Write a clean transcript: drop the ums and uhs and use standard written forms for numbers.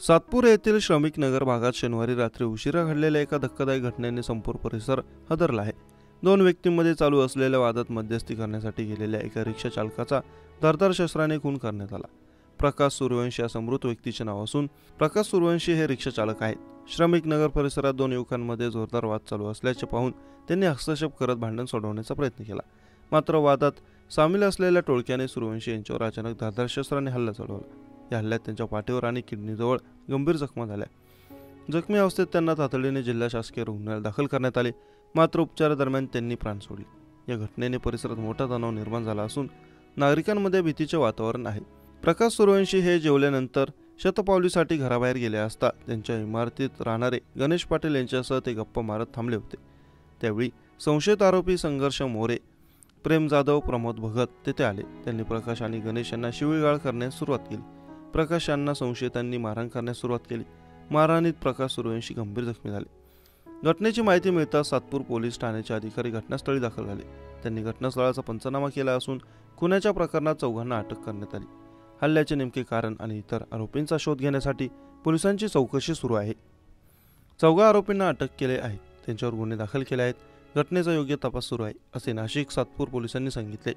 सातपूर येथील श्रमिक नगर भागात शनिवारी रात्री उशिरा घडलेल्या एका धक्कादायक घटनेने संपूर्ण परिसर हादरला आहे। दोन व्यक्तींमध्ये चालू असलेल्या वादात मध्यस्थी करण्यासाठी गेलेल्या एका रिक्षा चालकाचा धारदार शस्त्राने खून करण्यात आला। प्रकाश सूर्यवंशी या समृद्ध व्यक्तीचे नाव असून प्रकाश सूर्यवंशी हे रिक्षा चालक आहेत। श्रमिक नगर परिसरात दोन युवकांमध्ये जोरदार वाद चालू असल्याचे पाहून त्यांनी हस्तक्षेप करत भांडण सोडवण्याचा प्रयत्न केला। मात्र वादात सामील असलेल्या टोळक्याने सूर्यवंशी यांच्यावर अचानक धारदार शस्त्राने हल्ला चढवला। या हल्ल्यात त्यांच्या पाठीवर आणि किडनीजवळ गंभीर जखमा झाल्या। जखमी अवस्थेत त्यांना तातडीने जिल्हा शासकीय रुग्णालयात दाखल करण्यात आले, मात्र उपचारादरम्यान त्यांनी प्राण सोडले। या घटनेने परिसरात मोठा तणाव निर्माण झाला असून नागरिकांमध्ये भीतीचे वातावरण आहे। प्रकाश सूर्यवंशी हे जेवल्यानंतर शतपावलीसाठी घराबाहेर गेले असता त्यांच्या इमारतीत राहणारे गणेश पाटील यांच्यासह ते गप्पा मारत थांबले होते। त्यावेळी संशयित आरोपी संघर्ष मोरे, प्रेम जाधव, प्रमोद भगत तेथे आले। त्यांनी प्रकाश आणि गणेश यांना शिवीगाळ करण्यास सुरुवात केली। प्रकाश यांना संशयितांनी मारहाण करण्यास सुरुवात केली। मारहाणीत प्रकाश सूर्यवंशी गंभीर जखमी झाले। घटनेची माहिती मिळताच सातपूर पोलीस ठाण्याचे अधिकारी घटनास्थळी दाखल झाले। त्यांनी घटनास्थळाचा पंचनामा केला असून खुनाच्या प्रकरणात चौघांना अटक करण्यात आली। हल्ल्याचे नेमके कारण आणि इतर आरोपींचा शोध घेण्यासाठी पोलिसांची चौकशी सुरू आहे। चौघा आरोपींना अटक केले आहे, त्यांच्यावर गुन्हे दाखल केले आहेत। घटनेचा योग्य तपास सुरू आहे, असे नाशिक सातपूर पोलिसांनी सांगितले।